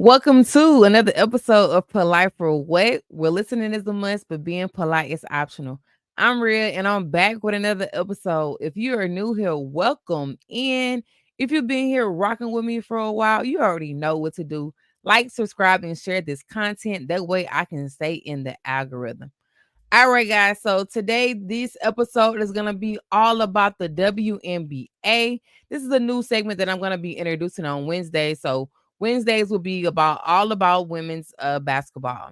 Welcome to another episode of Polite for What? Where listening is a must, but being polite is optional. I'm Rhea, and I'm back with another episode. If you are new here, welcome. And if you've been here rocking with me for a while, you already know what to do. Like, subscribe, and share this content. That way I can stay in the algorithm. All right, guys. So today, this episode is going to be all about the WNBA. This is a new segment that I'm going to be introducing on Wednesday. So Wednesdays will be about all about women's basketball.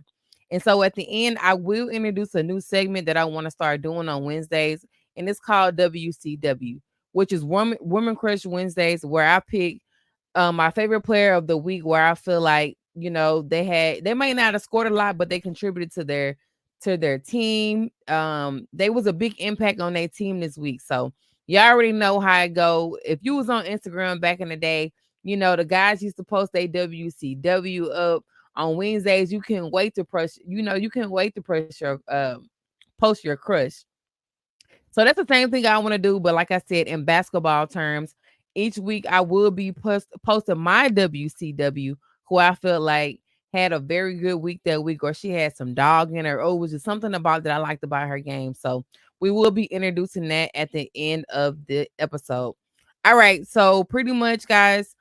And so at the end, I will introduce a new segment that I want to start doing on Wednesdays, and it's called WCW, which is Women Crush Wednesdays, where I pick my favorite player of the week, where I feel like they might not have scored a lot, but they contributed to their team. They was a big impact on their team this week. So you already know how it go. If you was on Instagram back in the day, the guys used to post their WCW up on Wednesdays. You can wait to press, you can wait to press your post your crush. So that's the same thing I want to do. But like I said, in basketball terms, each week I will be posting my WCW, who I felt like had a very good week that week, or she had some dog in her, or it was just something about that I liked about her game. So we will be introducing that at the end of the episode. All right. So pretty much, guys,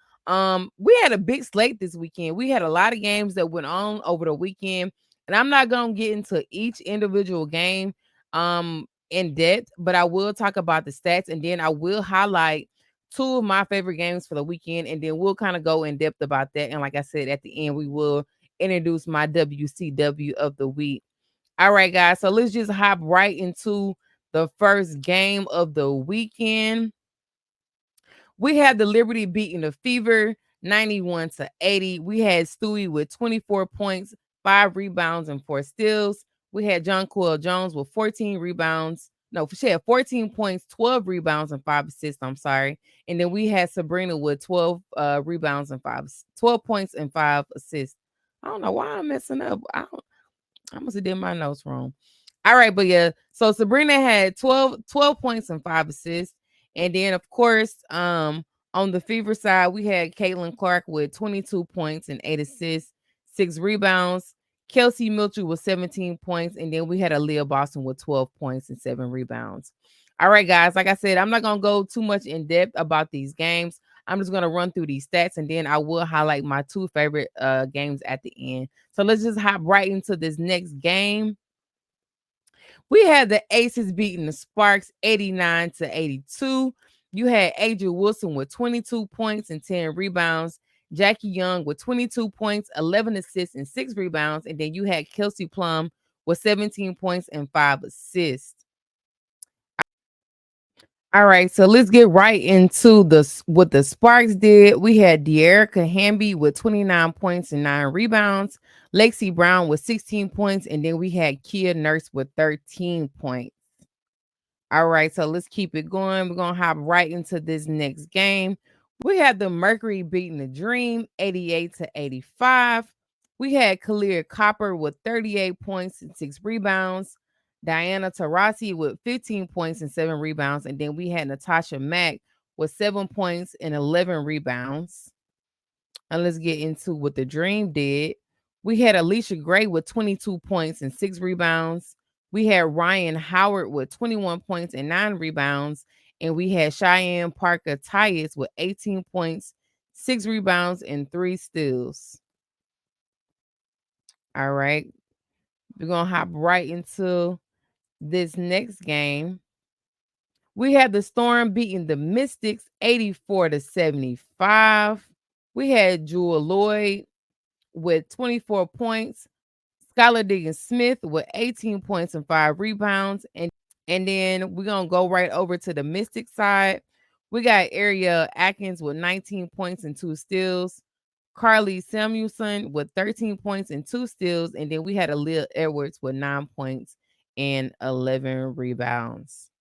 we had a big slate this weekend. We had a lot of games that went on over the weekend, and I'm not gonna get into each individual game. In depth, but I will talk about the stats, and then I will highlight two of my favorite games for the weekend, and then we'll kind of go in depth about that. And like I said, at the end, we will introduce my WCW of the week. All right, guys. So let's just hop right into the first game of the weekend. We had the Liberty beating the Fever 91-80. We had Stewie with 24 points, 5 rebounds, and 4 steals. We had John Coyle Jones with 14 rebounds. No, she had 14 points, 12 rebounds, and 5 assists. I'm sorry. And then we had Sabrina with 12 rebounds and 12 points and 5 assists. I don't know why I'm messing up. I must have did my notes wrong. All right, but yeah. So Sabrina had 12 points and 5 assists. And then of course, on the Fever side, we had Caitlin Clark with 22 points and 8 assists, 6 rebounds. Kelsey Mitchell with 17 points. And then we had Aaliyah Boston with 12 points and 7 rebounds. All right, guys. Like I said, I'm not gonna go too much in depth about these games. I'm just gonna run through these stats, and then I will highlight my two favorite games at the end. So let's just hop right into this next game. We had the Aces beating the Sparks 89-82. You had Adrian Wilson with 22 points and 10 rebounds. Jackie Young with 22 points, 11 assists, and 6 rebounds. And then you had Kelsey Plum with 17 points and 5 assists. All right, so let's get right into what the Sparks did. We had De'Erica Hamby with 29 points and 9 rebounds, Lexi Brown with 16 points, and then we had Kia Nurse with 13 points. All right, so let's keep it going. We're gonna hop right into this next game. We had the Mercury beating the Dream 88-85. We had Kalia Copper with 38 points and 6 rebounds. Diana Taurasi with 15 points and 7 rebounds. And then we had Natasha Mack with 7 points and 11 rebounds. And let's get into what the Dream did. We had Alicia Gray with 22 points and 6 rebounds. We had Ryan Howard with 21 points and 9 rebounds. And we had Cheyenne Parker Tyus with 18 points, 6 rebounds, and 3 steals. All right. We're going to hop right into this next game. We had the Storm beating the Mystics 84-75. We had Jewel Lloyd with 24 points, Skylar Diggins Smith with 18 points and 5 rebounds. And then we're going to go right over to the Mystic side. We got Ariel Atkins with 19 points and 2 steals. Carly Samuelson with 13 points and 2 steals. And then we had Aaliyah Edwards with 9 points and 11 rebounds.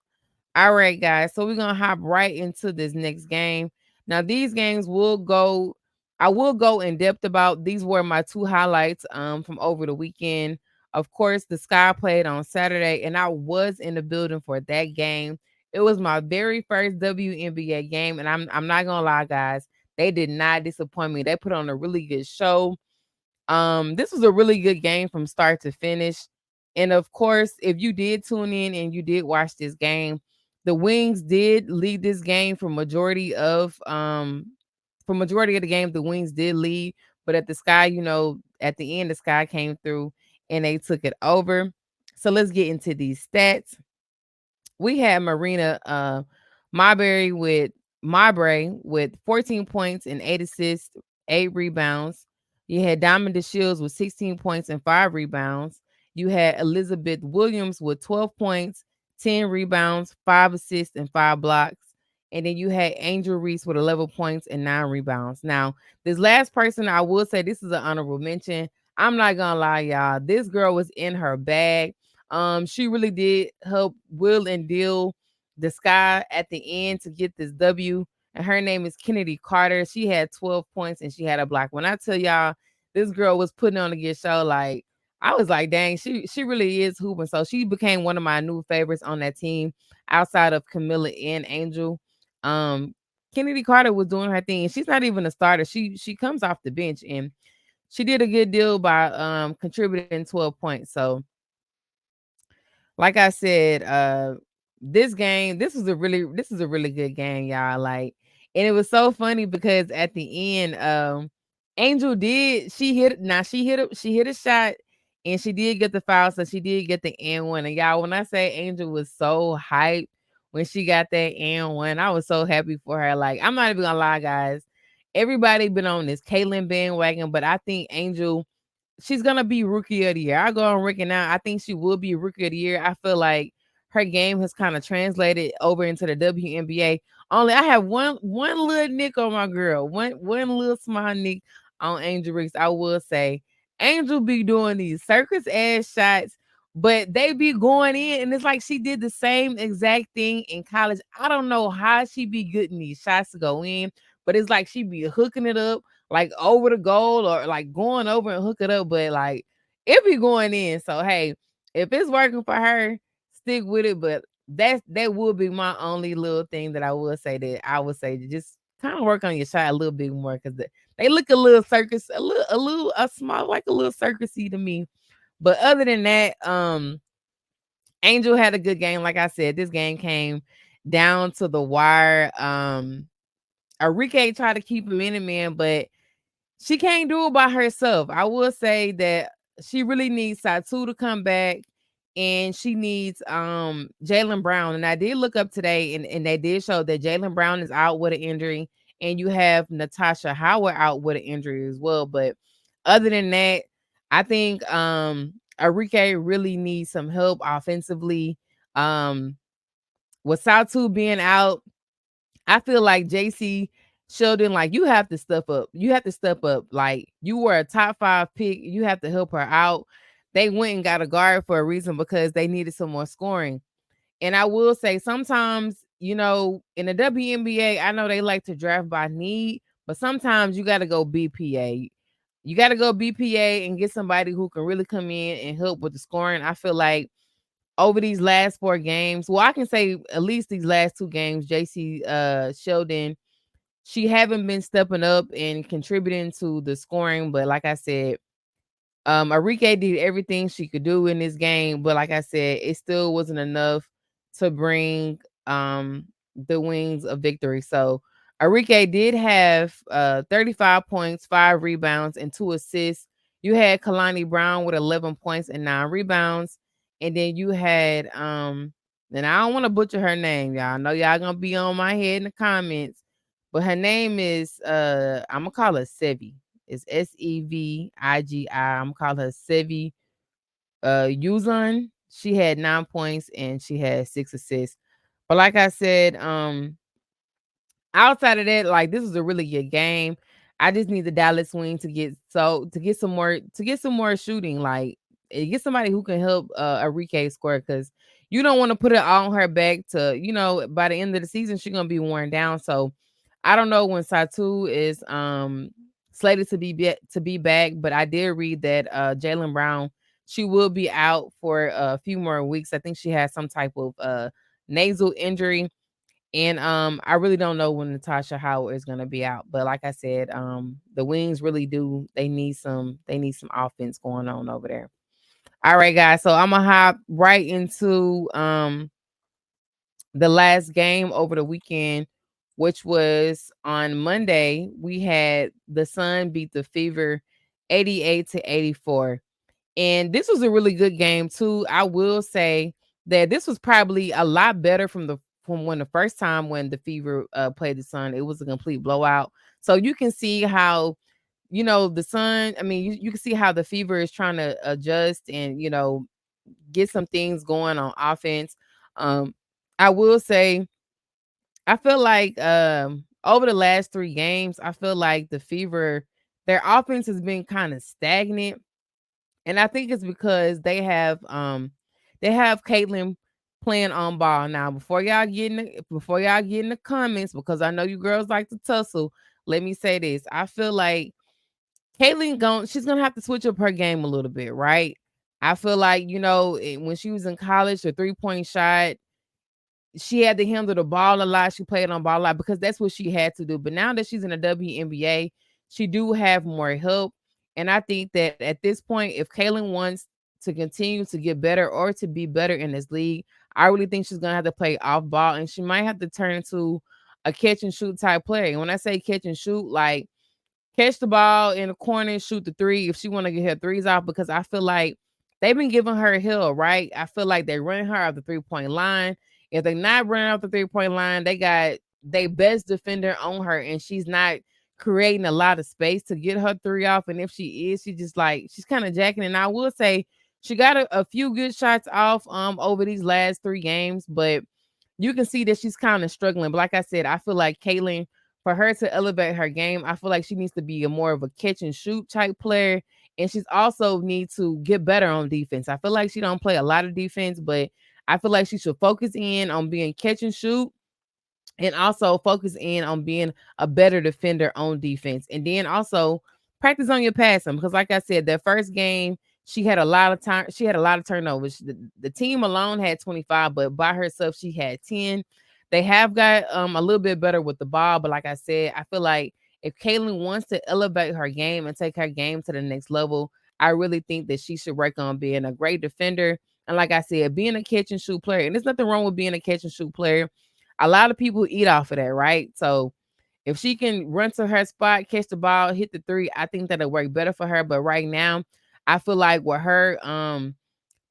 All right, guys. So we're going to hop right into this next game. Now, these games I will go in depth about. These were my two highlights from over the weekend. Of course, the Sky played on Saturday, and I was in the building for that game. It was my very first WNBA game, and I'm not gonna lie, guys. They did not disappoint me. They put on a really good show. This was a really good game from start to finish. And of course, if you did tune in and you did watch this game, the Wings did lead this game for majority of the game, the Wings did lead. But at the Sky, at the end, the Sky came through and they took it over. So let's get into these stats. We had Marbury with Marbury with 14 points and 8 assists, 8 rebounds. You had Diamond DeShields with 16 points and 5 rebounds. You had Elizabeth Williams with 12 points, 10 rebounds, 5 assists, and 5 blocks. And then you had Angel Reese with 11 points and 9 rebounds. Now, this last person, I will say this is an honorable mention. I'm not gonna lie, y'all. This girl was in her bag. She really did help Will and Deal the Sky at the end to get this W. And her name is Kennedy Carter. She had 12 points and she had a block. When I tell y'all, this girl was putting on a good show. Like, I was like, dang, she really is hooping. So she became one of my new favorites on that team outside of Camilla and Angel. Um, Kennedy Carter was doing her thing. She's not even a starter. She comes off the bench and she did a good deal by contributing 12 points. So like I said, this is a really good game, y'all. Like, and it was so funny because at the end, Angel did she hit a shot and she did get the foul, so she did get the and one. And y'all, when I say Angel was so hyped when she got that and one, I was so happy for her. Like, I'm not even gonna lie, guys. Everybody been on this Caitlyn bandwagon, but I think Angel she's gonna be rookie of the year. I go on record now. I think she will be rookie of the year. I feel like her game has kind of translated over into the WNBA. Only I have one little nick on my girl, one little small nick on Angel Reese. I will say Angel be doing these circus ass shots, but they be going in, and it's like she did the same exact thing in college. I don't know how she be getting these shots to go in, but it's like she be hooking it up like over the goal or like going over and hook it up, but like it be going in. So hey, if it's working for her, stick with it. But that would be my only little thing that I would say that I would say to just kind of work on your shot a little bit more because they look a little circus, a small like a little circusy to me. But other than that, Angel had a good game. Like I said, this game came down to the wire. Enrique tried to keep him in it, man, but she can't do it by herself. I will say that she really needs Satu to come back and she needs Jalen Brown. And I did look up today and they did show that Jalen Brown is out with an injury and you have Natasha Howard out with an injury as well. But other than that, I think Enrique really needs some help offensively. Um with Satu being out, I feel like JC Sheldon, like you have to step up. You have to step up. Like you were a top 5 pick. You have to help her out. They went and got a guard for a reason because they needed some more scoring. And I will say sometimes, in the WNBA, I know they like to draft by need, but sometimes you got to go BPA. You got to go BPA and get somebody who can really come in and help with the scoring. I feel like over these last 4 games, well, I can say at least these last 2 games, JC Sheldon, she haven't been stepping up and contributing to the scoring. But like I said, Enrique did everything she could do in this game. But like I said, it still wasn't enough to bring the Wings a victory. So Enrique did have 35 points, 5 rebounds, and 2 assists. You had Kalani Brown with 11 points and 9 rebounds. And then you had and I don't want to butcher her name, y'all. I know y'all gonna be on my head in the comments, but her name is I'm gonna call her Sevi. It's Sevigi. I'm gonna call her Sevi Uzun. She had 9 points and she had 6 assists. But like I said, outside of that, like this was a really good game. I just need the Dallas Wing to get some more shooting, like get somebody who can help Enrique score because you don't want to put it all on her back to, by the end of the season, she's gonna be worn down. So I don't know when Satu is slated to be back, but I did read that Jalen Brown, she will be out for a few more weeks. I think she has some type of nasal injury. And I really don't know when Natasha Howard is gonna be out. But like I said, the Wings really do they need some offense going on over there. All right, guys. So I'm gonna hop right into the last game over the weekend, which was on Monday. We had the Sun beat the Fever 88-84. And this was a really good game too. I will say that this was probably a lot better from when the first time when the Fever played the Sun. It was a complete blowout. So you can see how the Sun. I mean, you can see how the Fever is trying to adjust and get some things going on offense. Um, I will say I feel like over the last 3 games, I feel like the Fever, their offense has been kind of stagnant. And I think it's because they have Caitlin playing on ball. Now, before y'all get in the comments, because I know you girls like to tussle, let me say this. I feel like she's gonna have to switch up her game a little bit, right? I feel like, when she was in college, the 3-point shot, she had to handle the ball a lot. She played on ball a lot because that's what she had to do. But now that she's in the WNBA, she do have more help. And I think that at this point, if Kaylin wants to continue to get better or to be better in this league, I really think she's gonna have to play off ball and she might have to turn into a catch and shoot type player. And when I say catch and shoot, like catch the ball in the corner and shoot the three if she want to get her threes off, because I feel like they've been giving her hell, right? I feel like they're running her off the 3-point line. If they're not running off the 3-point line, they got their best defender on her, and she's not creating a lot of space to get her three off. And if she is, she's kind of jacking. And I will say she got a few good shots off over these last 3 games, but you can see that she's kind of struggling. But like I said, I feel like Caitlin, for her to elevate her game, I feel like she needs to be a more of a catch and shoot type player. And she's also need to get better on defense. I feel like she don't play a lot of defense, but I feel like she should focus in on being catch and shoot and also focus in on being a better defender on defense. And then also practice on your passing because like I said, that first game, she had a lot of time. She had a lot of turnovers. The team alone had 25, but by herself, she had 10. They have got a little bit better with the ball, but like I said, I feel like if Caitlin wants to elevate her game and take her game to the next level, I really think that she should work on being a great defender. And like I said, being a catch and shoot player. And there's nothing wrong with being a catch and shoot player. A lot of people eat off of that, right? So if she can run to her spot, catch the ball, hit the three, I think that'll work better for her. But right now, I feel like with her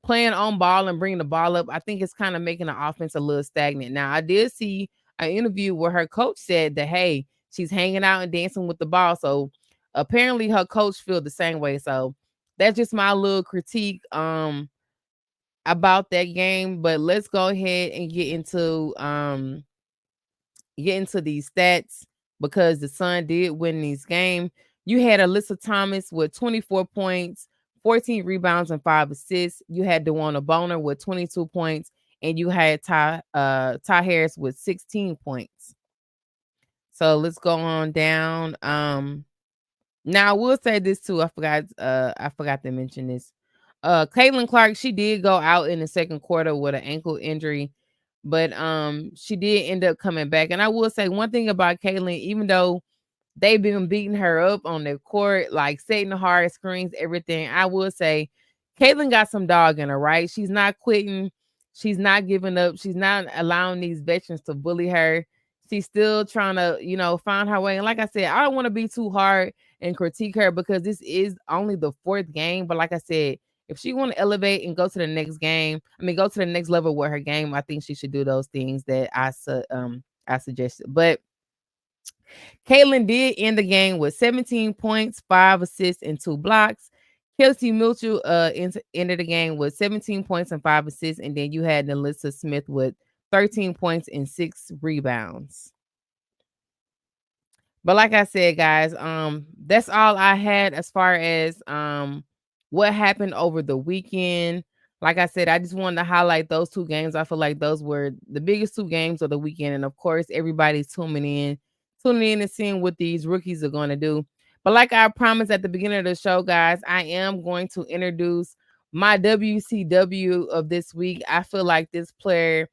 playing on ball and bringing the ball up, I think it's kind of making the offense a little stagnant. Now, I did see an interview where her coach said that, hey, she's hanging out and dancing with the ball. So apparently her coach feels the same way. So that's just my little critique about that game. But let's go ahead and get into these stats because the Sun did win these game. You had Alyssa Thomas with 24 points, 14 rebounds, and 5 assists. You had DeWanna Bonner with 22 points, and you had Ty Harris with 16 points. So let's go on down. Now I will say this too. I forgot to mention this. Caitlin Clark, she did go out in the second quarter with an ankle injury, but she did end up coming back. And I will say one thing about Caitlin, even though they've been beating her up on the court, like setting the hard screens, everything, I will say Caitlin got some dog in her, right? She's not quitting. She's not giving up. She's not allowing these veterans to bully her. She's still trying to, find her way. And like I said, I don't want to be too hard and critique her because this is only the 4th game. But like I said, if she want to elevate and go to the next game, go to the next level with her game, I think she should do those things that I suggested. But Caitlin did end the game with 17 points, 5 assists, and 2 blocks. Kelsey Mitchell ended the game with 17 points and 5 assists, and then you had Nelissa Smith with 13 points and 6 rebounds. But like I said, guys, that's all I had as far as what happened over the weekend. Like I said, I just wanted to highlight those 2 games. I feel like those were the biggest 2 games of the weekend. And of course, everybody's tuning in and seeing what these rookies are going to do. But like I promised at the beginning of the show, guys, I am going to introduce my WCW of this week. I feel like this player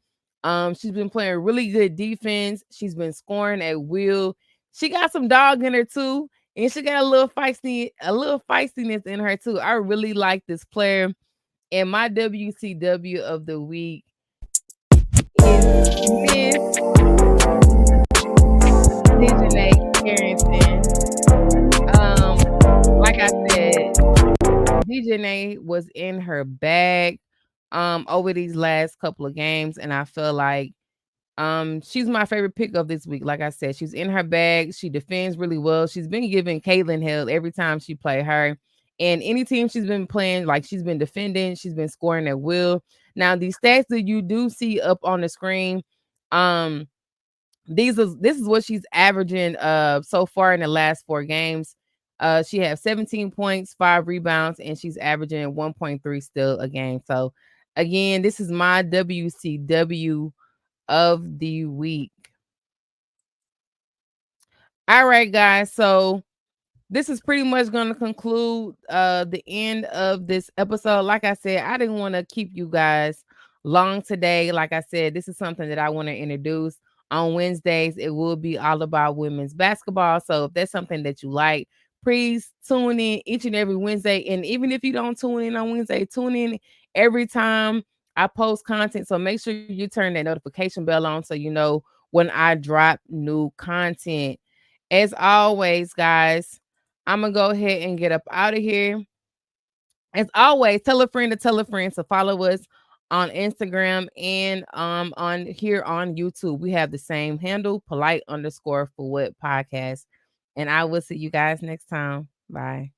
She's been playing really good defense. She's been scoring at will. She got some dog in her too, and she got a little feistiness in her too. I really like this player. And my WCW of the week is Miss Dejanay Carrington. Like I said, Dejanay was in her bag over these last couple of games, and I feel like she's my favorite pick of this week. Like I said, she's in her bag. She defends really well. She's been giving Caitlin hell every time she play her. And any team she's been playing, like she's been defending, she's been scoring at will. Now, these stats that you do see up on the screen, um, this is what she's averaging so far in the last 4 games. She has 17 points, 5 rebounds, and she's averaging 1.3 still a game. So again, this is my WCW of the week. All right, guys. So this is pretty much going to conclude the end of this episode. Like I said, I didn't want to keep you guys long today. Like I said, this is something that I want to introduce. On Wednesdays, it will be all about women's basketball. So if that's something that you like, please tune in each and every Wednesday. And even if you don't tune in on Wednesday, tune in every time I post content. So make sure you turn that notification bell on so you know when I drop new content. As always, guys, I'm gonna go ahead and get up out of here. As always, tell a friend to tell a friend to follow us on Instagram and on here on YouTube. We have the same handle, polite_for what podcast. And I will see you guys next time. Bye.